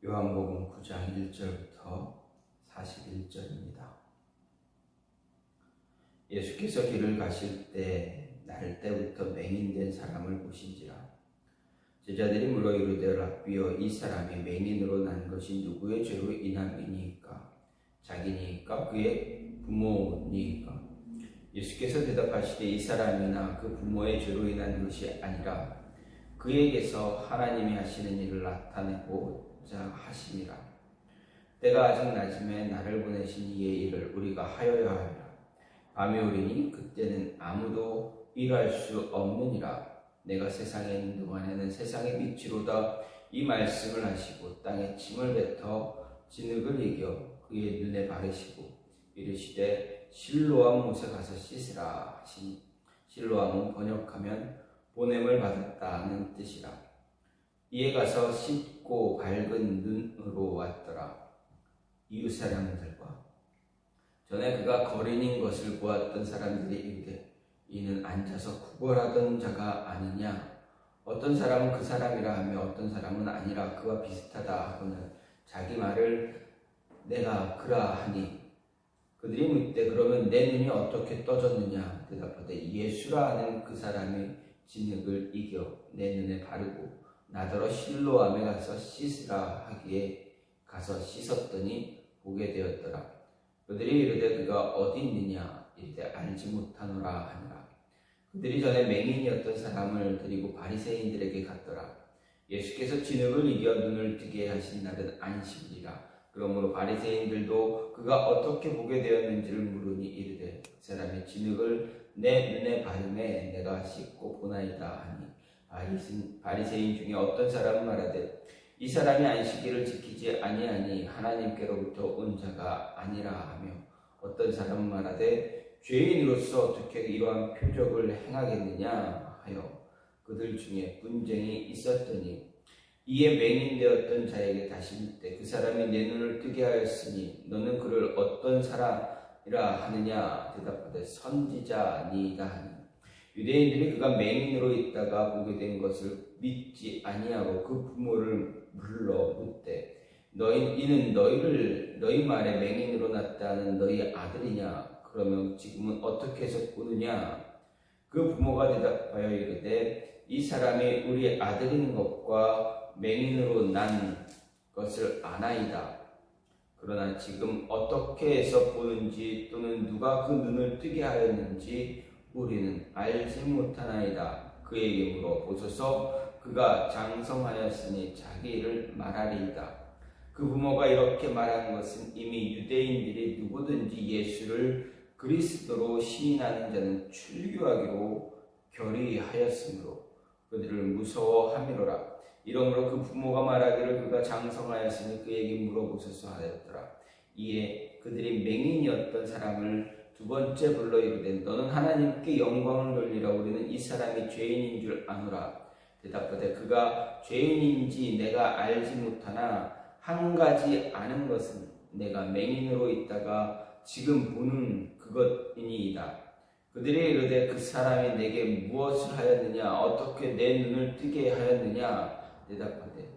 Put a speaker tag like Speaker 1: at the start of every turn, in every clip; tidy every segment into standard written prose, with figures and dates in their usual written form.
Speaker 1: 요한복음 9장 1절부터 41절입니다. 예수께서 길을 가실 때 날 때부터 맹인된 사람을 보신지라. 제자들이 물어 이르되 랍비여, 이 사람이 맹인으로 난 것이 누구의 죄로 인함이니까? 자기니까 그의 부모니까? 예수께서 대답하시되 이 사람이나 그 부모의 죄로 인한 것이 아니라 그에게서 하나님이 하시는 일을 나타내고자 하심이라. 때가 아직 낮음에 나를 보내신 이의 일을 우리가 하여야 하리라. 밤이 오리니 그때는 아무도 일할 수 없느니라. 내가 세상에 있는 동안에는 세상의 빛이로다. 이 말씀을 하시고 땅에 침을 뱉어 진흙을 이겨 그의 눈에 바르시고 이르시되 실로암 못에 가서 씻으라 하시니, 실로암은 번역하면 보냄을 받았다는 뜻이라. 이에 가서 씻고 밝은 눈으로 왔더라. 이웃 사람들과 전에 그가 거린인 것을 보았던 사람들이 이르되 이는 앉아서 구걸하던 자가 아니냐? 어떤 사람은 그 사람이라 하며 어떤 사람은 아니라 그와 비슷하다 하고는 자기 말을 내가 그라 하니, 그들이 묻되 그러면 내 눈이 어떻게 떠졌느냐? 대답하되 예수라 하는 그 사람이 진흙을 이겨 내 눈에 바르고 나더러 실로암에 가서 씻으라 하기에 가서 씻었더니 보게 되었더라. 그들이 이르되 그가 어디 있느냐? 이르되 알지 못하노라 하니라. 그들이 전에 맹인이었던 사람을 데리고 바리새인들에게 갔더라. 예수께서 진흙을 이겨 눈을 뜨게 하신 날은 안식일이라. 그러므로 바리새인들도 그가 어떻게 보게 되었는지를 물으니 이르되 그 사람이 진흙을 내 눈에 바르매 내가 씻고 보나이다 하니, 바리새인 중에 어떤 사람은 말하되 이 사람이 안식일을 지키지 아니하니 하나님께로부터 온 자가 아니라 하며, 어떤 사람은 말하되 죄인으로서 어떻게 이러한 표적을 행하겠느냐 하여 그들 중에 분쟁이 있었더니, 이에 맹인되었던 자에게 다시 묻되 그 사람이 내 눈을 뜨게 하였으니 너는 그를 어떤 사람이라 하느냐? 대답하되 선지자니이다 하니, 유대인들이 그가 맹인으로 있다가 보게 된 것을 믿지 아니하고 그 부모를 불러 묻되 이는 너희 말에 맹인으로 났다는 너희 아들이냐? 그러면 지금은 어떻게 해서 보느냐? 그 부모가 대답하여 이르되 이 사람이 우리 아들인 것과 맹인으로 난 것을 아나이다. 그러나 지금 어떻게 해서 보는지 또는 누가 그 눈을 뜨게 하였는지 우리는 알지 못하나이다. 그에게 물어 보소서. 그가 장성하였으니 자기 일을 말하리이다. 그 부모가 이렇게 말한 것은 이미 유대인들이 누구든지 예수를 그리스도로 시인하는 자는 출교하기로 결의하였으므로 그들을 무서워함이로라. 이러므로 그 부모가 말하기를 그가 장성하였으니 그에게 물어보소서 하였더라. 이에 그들이 맹인이었던 사람을 두 번째 불러 이르되 너는 하나님께 영광을 돌리라. 우리는 이 사람이 죄인인 줄 아노라. 대답하되 그가 죄인인지 내가 알지 못하나 한 가지 아는 것은 내가 맹인으로 있다가 지금 보는 그것이니이다. 그들이 이르되 그 사람이 내게 무엇을 하였느냐? 어떻게 내 눈을 뜨게 하였느냐? 대답하되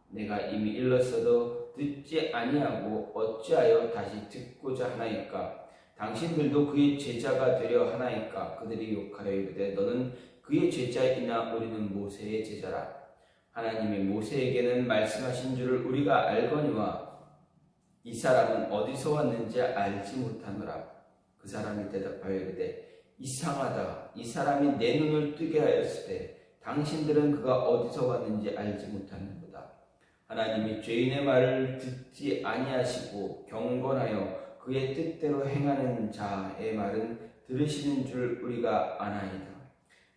Speaker 1: 내가 이미 일렀어도 듣지 아니하고 어찌하여 다시 듣고자 하나이까? 당신들도 그의 제자가 되려 하나이까? 그들이 욕하여 이르되 너는 그의 제자이나 우리는 모세의 제자라. 하나님이 모세에게는 말씀하신 줄을 우리가 알거니와 이 사람은 어디서 왔는지 알지 못하노라. 그 사람이 대답하여 이르되 이상하다. 이 사람이 내 눈을 뜨게 하였을 때 당신들은 그가 어디서 왔는지 알지 못하는도다. 하나님이 죄인의 말을 듣지 아니하시고 경건하여 그의 뜻대로 행하는 자의 말은 들으시는 줄 우리가 아나이다.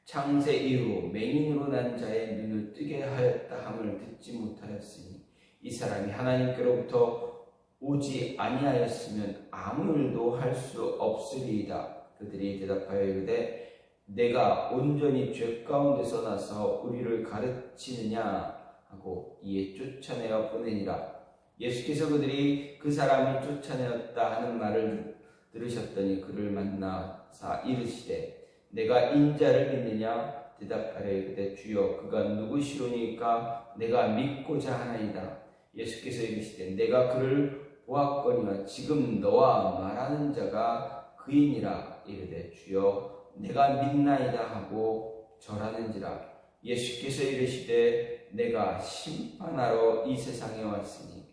Speaker 1: 창세 이후 맹인으로 난 자의 눈을 뜨게 하였다 함을 듣지 못하였으니 이 사람이 하나님께로부터 오지 아니하였으면 아무 일도 할 수 없으리이다. 그들이 대답하여 이르되 내가 온전히 죄 가운데서 나서 우리를 가르치느냐 하고 이에 쫓아내어 보내니라. 예수께서 그들이 그 사람을 쫓아내었다 하는 말을 들으셨더니 그를 만나사 이르시되 내가 인자를 믿느냐? 대답하려 이르되 주여 그가 누구시오니까 내가 믿고자 하나이다. 예수께서 이르시되 내가 그를 보았거니와 지금 너와 말하는 자가 그이니라. 이르되 주여 내가 믿나이다 하고 절하는지라. 예수께서 이르시되 내가 심판하러 이 세상에 왔으니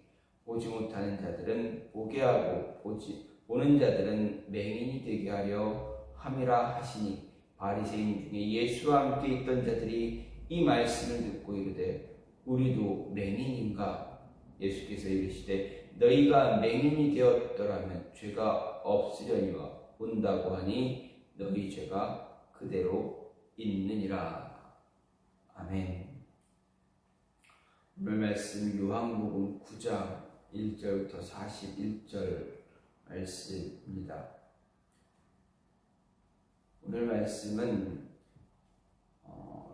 Speaker 1: 보지 못하는 자들은 보게 하고 보는 자들은 맹인이 되게 하려 함이라 하시니 바리새인 중에 예수와 함께 있던 자들이 이 말씀을 듣고 이르되 우리도 맹인인가? 예수께서 이르시되 너희가 맹인이 되었더라면 죄가 없으려니와 온다고 하니 너희 죄가 그대로 있느니라. 아멘. 오늘 말씀 요한복음 9장 1절부터 41절 말씀입니다. 오늘 말씀은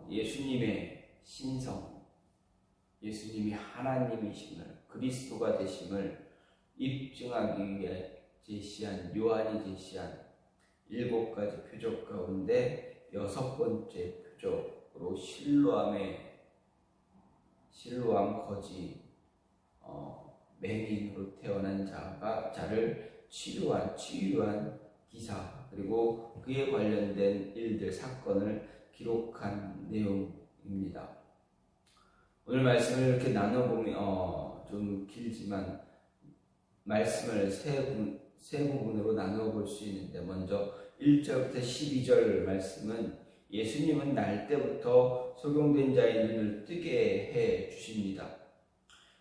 Speaker 1: 예수님의 신성, 예수님이 하나님이심을, 그리스도가 되심을 입증하기 위해 요한이 제시한 7가지 표적 가운데 6번째 표적으로 실로암 거지 맹인으로 태어난 자를 치유한 기사, 그리고 그에 관련된 일들, 사건을 기록한 내용입니다. 오늘 말씀을 이렇게 나눠보면 좀 길지만 말씀을 세 부분으로 나눠볼 수 있는데, 먼저 1절부터 12절 말씀은 예수님은 날 때부터 소경된 자의 눈을 뜨게 해 주십니다.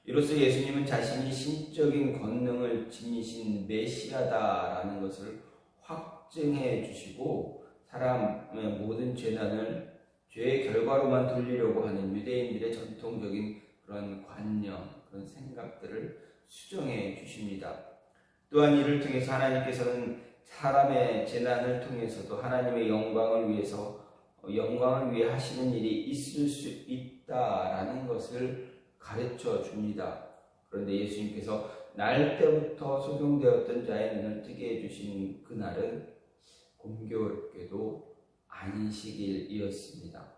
Speaker 1: 이로써 예수님은 자신이 신적인 권능을 지니신 메시아다라는 것을 확증해 주시고, 사람의 모든 죄의 결과로만 돌리려고 하는 유대인들의 전통적인 그런 관념, 그런 생각들을 수정해 주십니다. 또한 이를 통해서 하나님께서는 사람의 재난을 통해서도 하나님의 영광을 위해 하시는 일이 있을 수 있다라는 것을 가르쳐 줍니다. 그런데 예수님께서 날 때부터 소경되었던 자의 눈을 뜨게 해주신 그날은 공교롭게도 안식일이었습니다.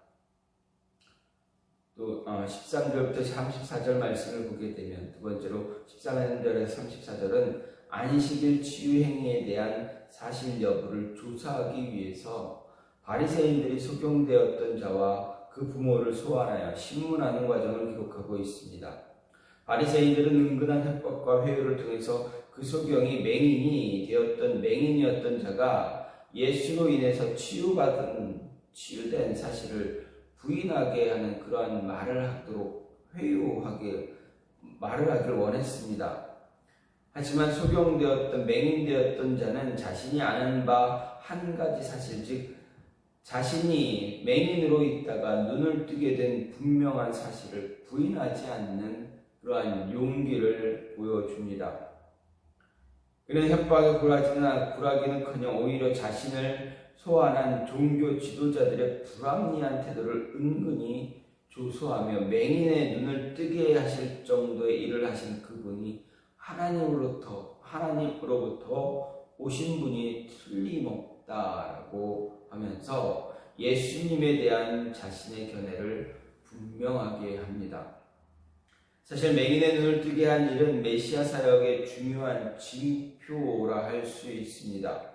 Speaker 1: 또 13절부터 34절 말씀을 보게 되면, 두 번째로 13절에서 34절은 안식일 치유 행위에 대한 사실 여부를 조사하기 위해서 바리새인들이 소경되었던 자와 그 부모를 소환하여 신문하는 과정을 기록하고 있습니다. 바리새인들은 은근한 협박과 회유를 통해서 그 소경이 맹인이었던 자가 예수로 인해서 치유된 사실을 부인하게 하는 그러한 말을 하길 원했습니다. 하지만 맹인되었던 자는 자신이 아는 바 한 가지 사실, 즉 자신이 맹인으로 있다가 눈을 뜨게 된 분명한 사실을 부인하지 않는 그러한 용기를 보여줍니다. 그는 협박에 굴하기는커녕 오히려 자신을 소환한 종교 지도자들의 불합리한 태도를 은근히 조소하며 맹인의 눈을 뜨게 하실 정도의 일을 하신 그분이 하나님으로부터 오신 분이 틀림없다라고 하면서 예수님에 대한 자신의 견해를 분명하게 합니다. 사실 맹인의 눈을 뜨게 한 일은 메시아 사역의 중요한 징표라 할 수 있습니다.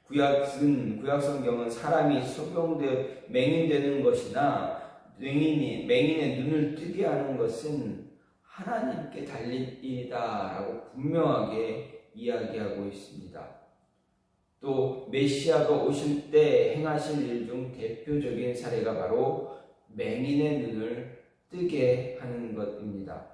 Speaker 1: 구약 성경은 사람이 소경되어 맹인되는 것이나 맹인의 눈을 뜨게 하는 것은 하나님께 달린 일이다라고 분명하게 이야기하고 있습니다. 또 메시아가 오실 때 행하실 일 중 대표적인 사례가 바로 맹인의 눈을 뜨게 하는 것입니다.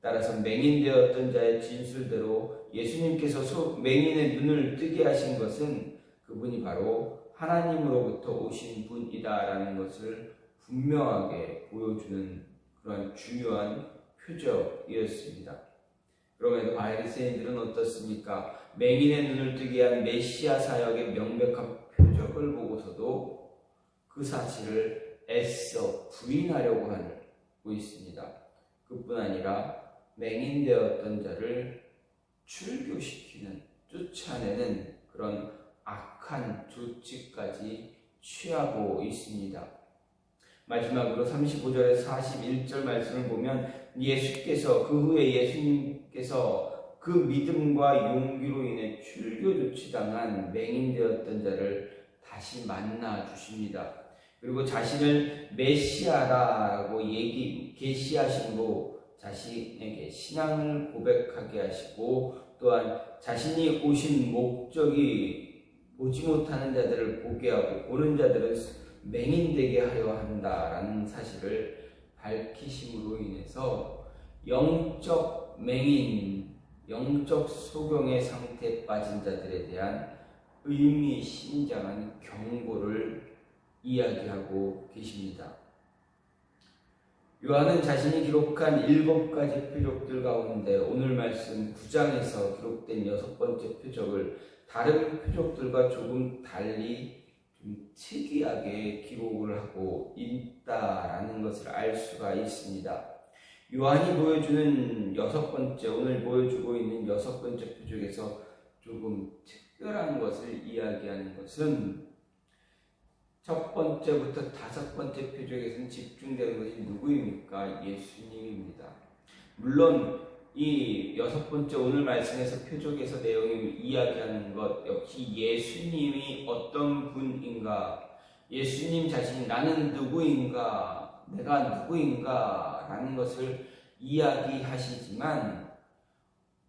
Speaker 1: 따라서 맹인되었던 자의 진술대로 예수님께서 맹인의 눈을 뜨게 하신 것은 그분이 바로 하나님으로부터 오신 분이다라는 것을 분명하게 보여주는 그런 중요한 표적이었습니다. 그러면 바리새인들은 어떻습니까? 맹인의 눈을 뜨게 한 메시아 사역의 명백한 표적을 보고서도 그 사실을 애써 부인하려고 하고 있습니다. 그뿐 아니라 맹인되었던 자를 쫓아내는 그런 악한 조치까지 취하고 있습니다. 마지막으로 35절에서 41절 말씀을 보면 예수께서 그 후에 예수님께서 그 믿음과 용기로 인해 출교 조치당한 맹인되었던 자를 다시 만나 주십니다. 그리고 자신을 메시아라고 계시하심으로 자신에게 신앙을 고백하게 하시고, 또한 자신이 오신 목적이 보지 못하는 자들을 보게 하고 보는 자들은 맹인되게 하려 한다라는 사실을 밝히심으로 인해서 영적 맹인, 영적 소경의 상태에 빠진 자들에 대한 의미심장한 경고를 이야기하고 계십니다. 요한은 자신이 기록한 7가지 표적들 가운데 오늘 말씀 9장에서 기록된 6번째 표적을 다른 표적들과 조금 달리 좀 특이하게 기록을 하고 있다라는 것을 알 수가 있습니다. 요한이 보여주는 오늘 보여주고 있는 6번째 표적에서 조금 특별한 것을 이야기하는 것은 첫 번째부터 5번째 표적에서는 집중되는 것이 누구입니까? 예수님입니다. 물론 이 6번째 오늘 말씀에서 표적에서 내용이 이야기하는 것 역시 예수님이 어떤 분인가, 예수님 자신이 나는 누구인가, 내가 누구인가 라는 것을 이야기하시지만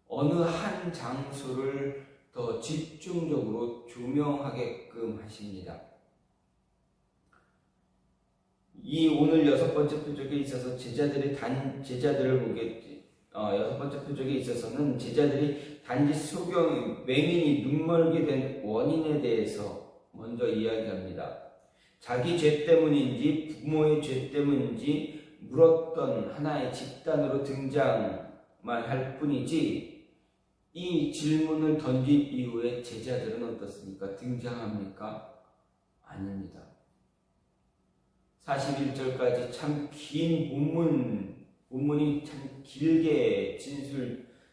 Speaker 1: 어느 한 장소를 더 집중적으로 조명하게끔 하십니다. 이 오늘 6번째 표적에 있어서 제자들을 보겠지. 6번째 표적에 있어서는 제자들이 단지 맹인이 눈멀게 된 원인에 대해서 먼저 이야기합니다. 자기 죄 때문인지 부모의 죄 때문인지 물었던 하나의 집단으로 등장만 할 뿐이지, 이 질문을 던진 이후에 제자들은 어떻습니까? 등장합니까? 아닙니다. 41절까지 참 긴 본문이 참 길게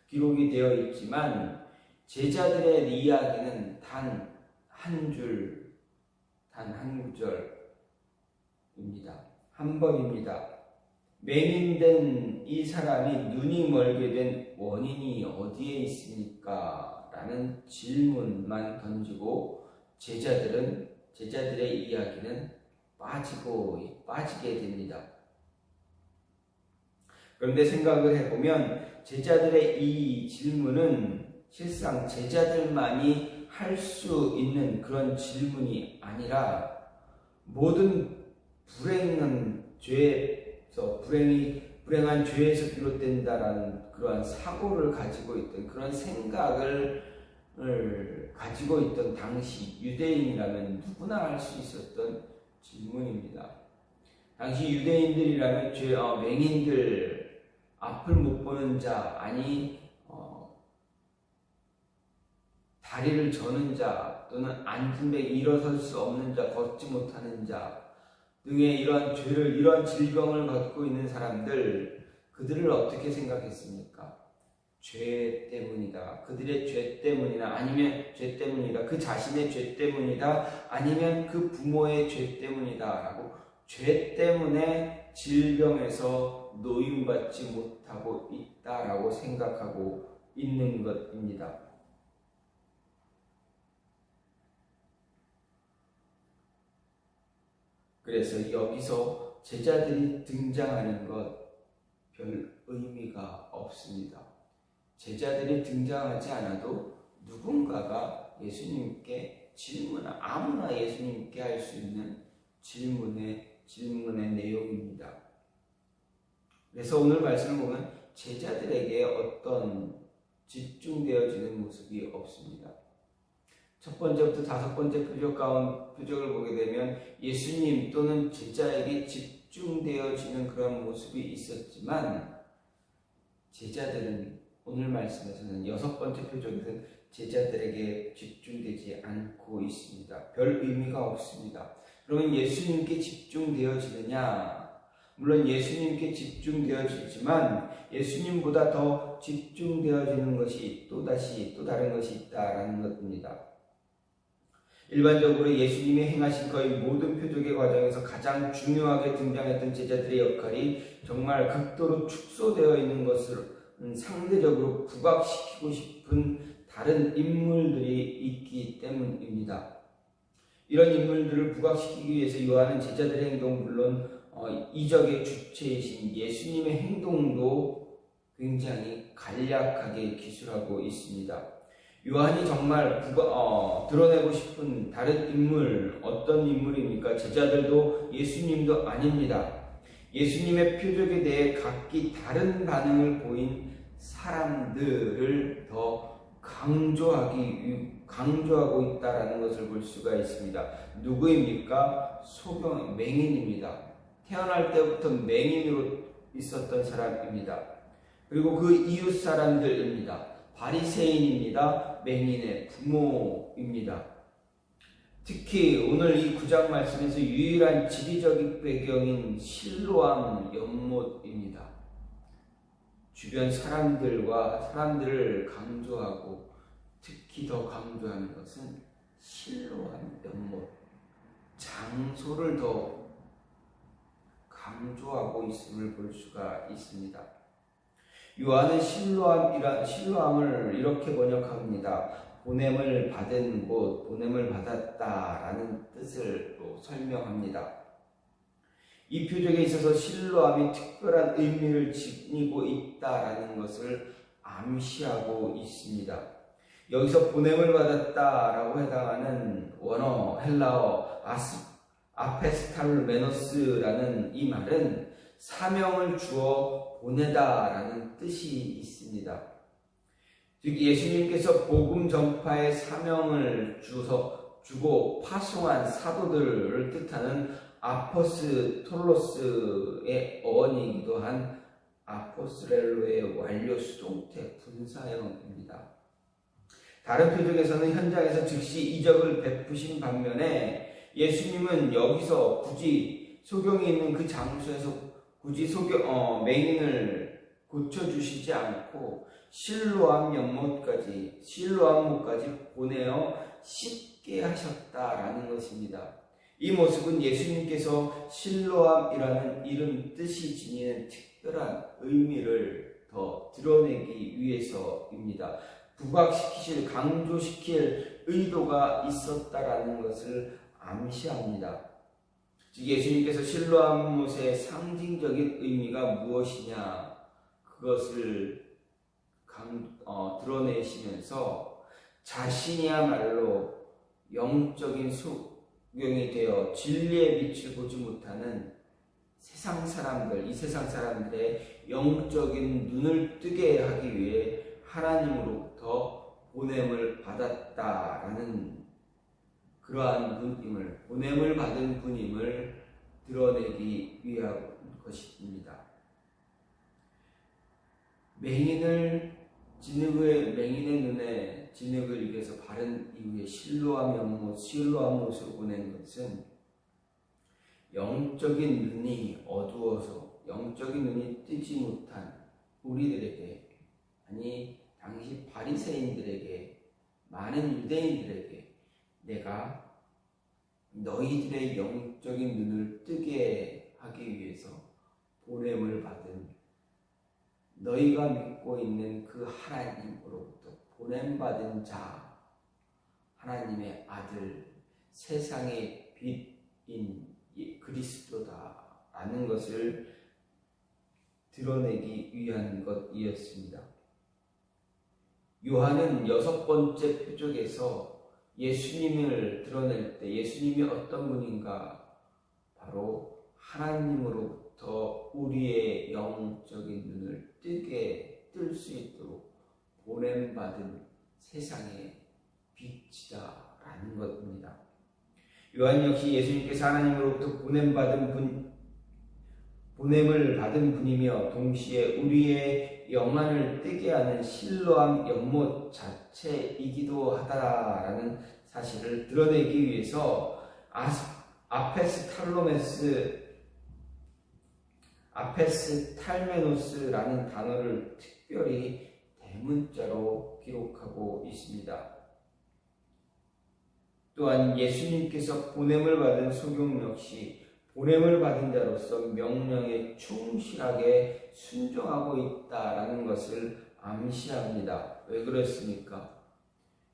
Speaker 1: 기록이 되어 있지만 제자들의 이야기는 단 한 줄, 단 한 구절입니다. 한 번입니다. 맹인된 이 사람이 눈이 멀게 된 원인이 어디에 있습니까? 라는 질문만 던지고 제자들의 이야기는 빠지게 됩니다. 그런데 생각을 해보면 제자들의 이 질문은 실상 제자들만이 할 수 있는 그런 질문이 아니라 모든 불행한 죄에서 비롯된다라는 그러한 사고를 가지고 있던, 그런 생각을 가지고 있던 당시 유대인이라면 누구나 할 수 있었던 질문입니다. 당시 유대인들이라면 맹인들, 앞을 못 보는 자, 다리를 저는 자, 또는 앉은 데 일어설 수 없는 자, 걷지 못하는 자 등의 이러한 질병을 갖고 있는 사람들, 그들을 어떻게 생각했습니까? 죄 때문이다. 그들의 죄 때문이나 아니면 죄 때문이다. 그 자신의 죄 때문이다. 아니면 그 부모의 죄 때문이다. 라고 죄 때문에 질병에서 노임받지 못하고 있다라고 생각하고 있는 것입니다. 그래서 여기서 제자들이 등장하는 것 별 의미가 없습니다. 제자들이 등장하지 않아도 누군가가 예수님께 아무나 예수님께 할 수 있는 질문의 내용입니다. 그래서 오늘 말씀을 보면 제자들에게 어떤 집중되어지는 모습이 없습니다. 첫 번째부터 5번째 표적을 보게 되면 예수님 또는 제자에게 집중되어지는 그런 모습이 있었지만, 제자들은 오늘 말씀에서는 6번째 표적에서는 제자들에게 집중되지 않고 있습니다. 별 의미가 없습니다. 그러면 예수님께 집중되어지느냐? 물론 예수님께 집중되어지지만 예수님보다 더 집중되어지는 것이 또 다른 것이 있다라는 것입니다. 일반적으로 예수님이 행하신 거의 모든 표적의 과정에서 가장 중요하게 등장했던 제자들의 역할이 정말 극도로 축소되어 있는 것을 상대적으로 부각시키고 싶은 다른 인물들이 있기 때문입니다. 이런 인물들을 부각시키기 위해서 요한은 제자들의 행동, 물론 이적의 주체이신 예수님의 행동도 굉장히 간략하게 기술하고 있습니다. 요한이 정말 드러내고 싶은 다른 인물, 어떤 인물입니까? 제자들도 예수님도 아닙니다. 예수님의 표적에 대해 각기 다른 반응을 보인 사람들을 더 강조하고 있다는 것을 볼 수가 있습니다. 누구입니까? 맹인입니다. 태어날 때부터 맹인으로 있었던 사람입니다. 그리고 그 이웃 사람들입니다. 바리새인입니다. 맹인의 부모입니다. 특히 오늘 이 9장 말씀에서 유일한 지리적인 배경인 실로암 연못입니다. 주변 사람들을 강조하고 특히 더 강조하는 것은 실로암 연못, 장소를 더 강조하고 있음을 볼 수가 있습니다. 요한은 실로암을 이렇게 번역합니다. 보냄을 받은 곳, 보냄을 받았다라는 뜻을 설명합니다. 이 표적에 있어서 실로암이 특별한 의미를 지니고 있다라는 것을 암시하고 있습니다. 여기서 보냄을 받았다라고 해당하는 원어 헬라어 아페스탈메노스라는 이 말은 사명을 주어 보내다라는 뜻이 있습니다. 즉 예수님께서 복음 전파의 사명을 주고 파송한 사도들을 뜻하는 아포스톨로스의 어원이기도 한 아포스렐로의 완료 수동태 분사형입니다. 다른 표적에서는 현장에서 즉시 이적을 베푸신 반면에 예수님은 여기서 굳이 소경이 있는 그 장소에서 굳이 맹인을 고쳐주시지 않고 실로암못까지 보내어 씻게 하셨다라는 것입니다. 이 모습은 예수님께서 실로암이라는 이름 뜻이 지니는 특별한 의미를 더 드러내기 위해서입니다. 강조시킬 의도가 있었다라는 것을 암시합니다. 즉 예수님께서 실로암못의 상징적인 의미가 무엇이냐 그것을 드러내시면서 자신이야말로 영적인 소경이 되어 진리의 빛을 보지 못하는 이 세상 사람들의 영적인 눈을 뜨게 하기 위해 하나님으로부터 보냄을 받았다라는 그러한 보냄을 받은 분임을 드러내기 위한 것입니다. 맹인의 눈에 진흙을 입에서 바른 이후에 실로암못으로 보낸 것은 영적인 눈이 어두워서 영적인 눈이 뜨지 못한 우리들에게, 아니 당시 바리새인들에게, 많은 유대인들에게 내가 너희들의 영적인 눈을 뜨게 하기 위해서 보냄을 받은, 너희가 믿고 있는 그 하나님으로부터 보냄받은 자, 하나님의 아들, 세상의 빛인 그리스도다라는 것을 드러내기 위한 것이었습니다. 요한은 6번째 표적에서 예수님을 드러낼 때 예수님이 어떤 분인가, 바로 하나님으로부터 우리의 영적인 눈을 뜰 수 있도록 보냄받은 세상의 빛이다라는 것입니다. 요한 역시 예수님께서 하나님으로부터 보냄을 받은 분이며 동시에 우리의 영안을 뜨게 하는 실로암 연못 자체이기도 하다라는 사실을 드러내기 위해서 아페스탈메노스라는 단어를 특별히 대문자로 기록하고 있습니다. 또한 예수님께서 보냄을 받은 소경 역시 보냄을 받은 자로서 명령에 충실하게 순종하고 있다라는 것을 암시합니다. 왜 그렇습니까?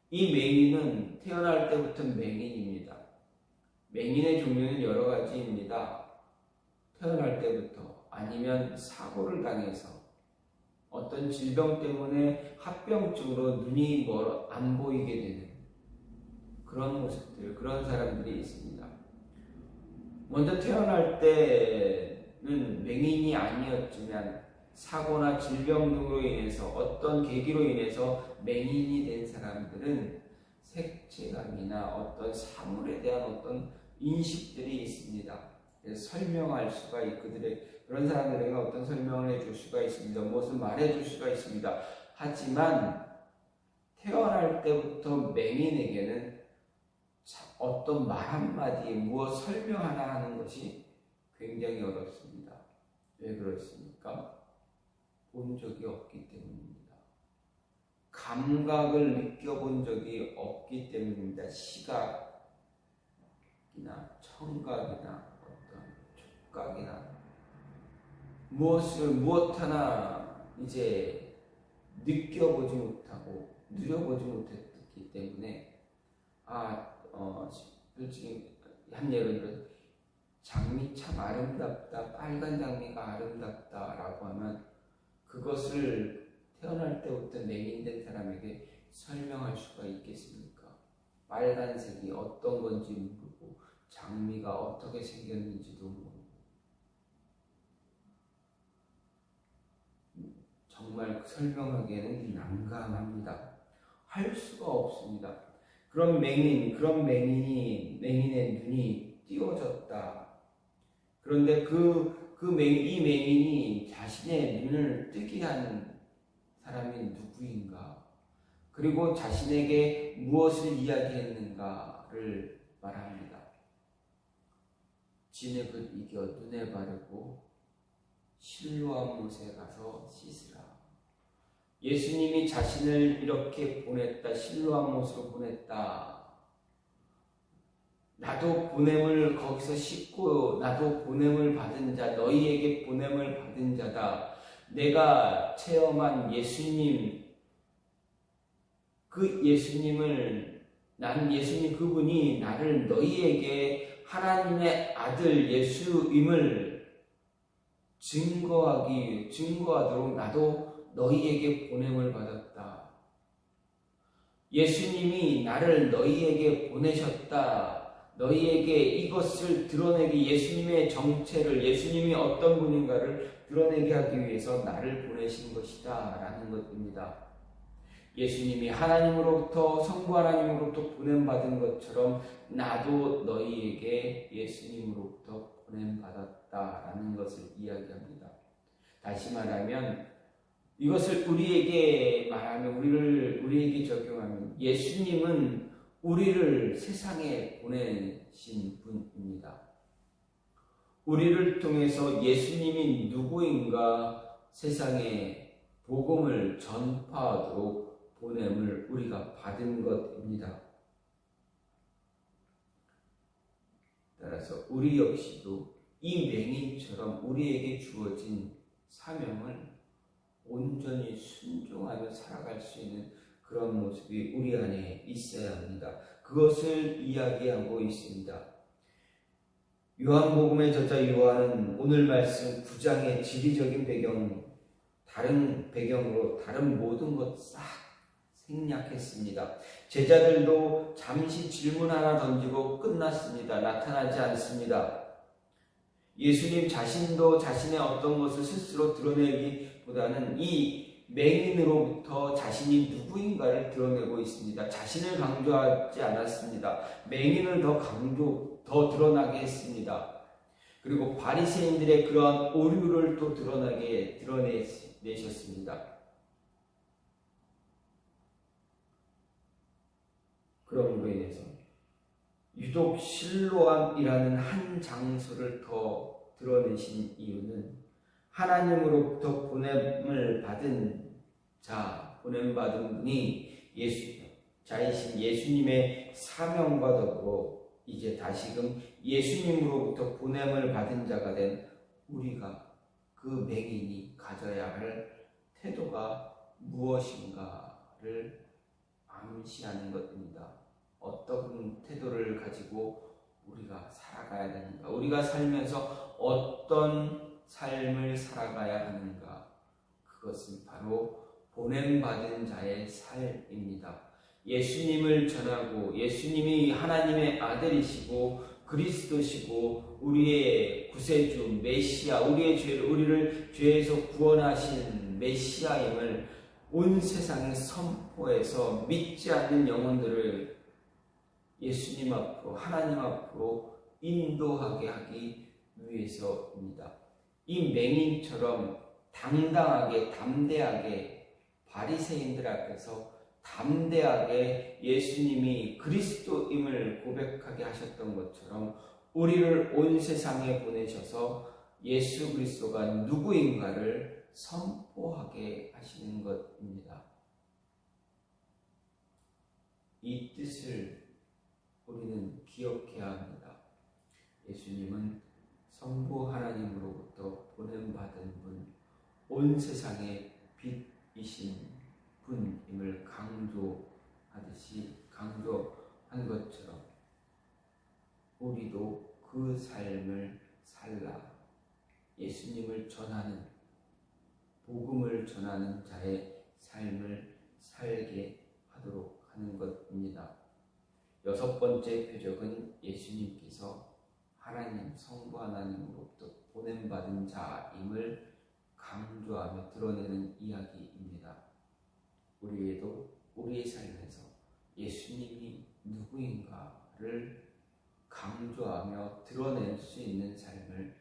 Speaker 1: 이 맹인은 태어날 때부터 맹인입니다. 맹인의 종류는 여러 가지입니다. 태어날 때부터 아니면 사고를 당해서 어떤 질병 때문에 합병증으로 눈이 안 보이게 되는 그런 모습들, 그런 사람들이 있습니다. 먼저 태어날 때는 맹인이 아니었지만 사고나 질병 등으로 인해서 어떤 계기로 인해서 맹인이 된 사람들은 색채감이나 어떤 사물에 대한 어떤 인식들이 있습니다. 그래서 설명할 수가 그런 사람들에게 어떤 설명을 해줄 수가 있습니다. 무엇을 말해줄 수가 있습니다. 하지만 태어날 때부터 맹인에게는 어떤 말 한마디에 무엇 설명 하나 하는 것이 굉장히 어렵습니다. 왜 그렇습니까? 본 적이 없기 때문입니다. 감각을 느껴본 적이 없기 때문입니다. 시각이나 청각이나 어떤 촉각이나 무엇 하나 이제 느껴보지 못하고 누려보지 못했기 때문에 솔직히 한 예를 들어 장미 참 아름답다, 빨간 장미가 아름답다라고 하면 그것을 태어날 때부터 맹인된 사람에게 설명할 수가 있겠습니까? 빨간색이 어떤 건지 모르고 장미가 어떻게 생겼는지도 모르고 정말 설명하기에는 난감합니다. 할 수가 없습니다. 그런 맹인의 눈이 띄워졌다. 그런데 이 맹인이 자신의 눈을 뜨게 한 사람이 누구인가? 그리고 자신에게 무엇을 이야기했는가를 말합니다. 진흙을 이겨 눈에 바르고 실로암 못에 가서 씻으라. 예수님이 자신을 이렇게 보냈다. 실로암 못으로 보냈다. 나도 보냄을 거기서 씻고 나도 보냄을 받은 자, 너희에게 보냄을 받은 자다. 내가 체험한 예수님, 예수님 그분이 나를 너희에게 하나님의 아들 예수임을 증거하도록 나도 너희에게 보냄을 받았다. 예수님이 나를 너희에게 보내셨다. 너희에게 이것을 드러내기, 예수님의 정체를, 예수님이 어떤 분인가를 드러내게 하기 위해서 나를 보내신 것이다 라는 것입니다. 예수님이 하나님으로부터, 성부 하나님으로부터 보냄받은 것처럼 나도 너희에게 예수님으로부터 보냄받았다 라는 것을 이야기합니다. 다시 말하면 이것을 우리에게 적용하면 예수님은 우리를 세상에 보내신 분입니다. 우리를 통해서 예수님이 누구인가 세상에 복음을 전파하도록 보냄을 우리가 받은 것입니다. 따라서 우리 역시도 이 맹인처럼 우리에게 주어진 사명을 온전히 순종하며 살아갈 수 있는 그런 모습이 우리 안에 있어야 합니다. 그것을 이야기하고 있습니다. 요한복음의 저자 요한은 오늘 말씀 9장의 지리적인 다른 배경으로 다른 모든 것 싹 생략했습니다. 제자들도 잠시 질문 하나 던지고 끝났습니다. 나타나지 않습니다. 예수님 자신도 자신의 어떤 것을 스스로 드러내기보다는 이 맹인으로부터 자신이 누구인가를 드러내고 있습니다. 자신을 강조하지 않았습니다. 맹인을 더 드러나게 했습니다. 그리고 바리새인들의 그러한 오류를 또 드러내셨습니다. 그럼으로 인해서 유독 실로암이라는 한 장소를 더 드러내신 이유는 하나님으로부터 보냄을 받은 자, 보냄받은 분이 자이신 예수님의 사명과 더불어 이제 다시금 예수님으로부터 보냄을 받은 자가 된 우리가 그 맹인이 가져야 할 태도가 무엇인가를 암시하는 것입니다. 어떤 태도를 가지고 우리가 살아가야 되는가? 우리가 살면서 어떤 삶을 살아가야 하는가? 그것은 바로 보냄받은 자의 삶입니다. 예수님을 전하고 예수님이 하나님의 아들이시고 그리스도시고 우리의 구세주 메시아, 우리를 죄에서 구원하신 메시아임을 온 세상에 선포해서 믿지 않는 영혼들을 예수님 앞으로, 하나님 앞으로 인도하게 하기 위해서입니다. 이 맹인처럼 당당하게, 담대하게 바리새인들 앞에서 담대하게 예수님이 그리스도임을 고백하게 하셨던 것처럼 우리를 온 세상에 보내셔서 예수 그리스도가 누구인가를 선포하게 하시는 것입니다. 이 뜻을 우리는 기억해야 합니다. 예수님은 성부 하나님으로부터 보냄받은 분, 온 세상의 빛이신 분임을 강조한 것처럼 우리도 그 삶을 살라 예수님을 전하는, 복음을 전하는 자의 삶을 살게 하도록 하는 것입니다. 여섯 번째 표적은 예수님께서 하나님, 성부 하나님으로부터 보냄받은 자임을 강조하며 드러내는 이야기입니다. 우리에도 우리의 삶에서 예수님이 누구인가를 강조하며 드러낼 수 있는 삶을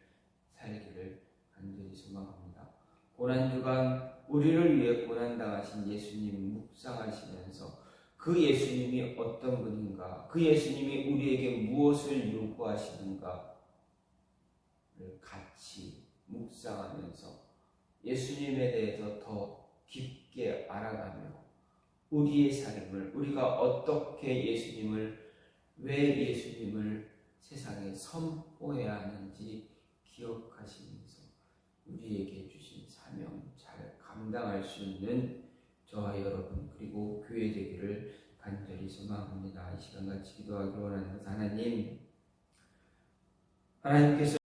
Speaker 1: 살기를 간절히 소망합니다. 고난주간 우리를 위해 고난당하신 예수님 묵상하시면서 그 예수님이 어떤 분인가, 그 예수님이 우리에게 무엇을 요구하시는가를 같이 묵상하면서 예수님에 대해서 더 깊게 알아가며 우리의 삶을, 우리가 어떻게 왜 예수님을 세상에 선포해야 하는지 기억하시면서 우리에게 주신 사명 잘 감당할 수 있는 저와 여러분 그리고 교회 되기를 간절히 소망합니다. 이 시간 같이 기도하기 원하는 하나님께서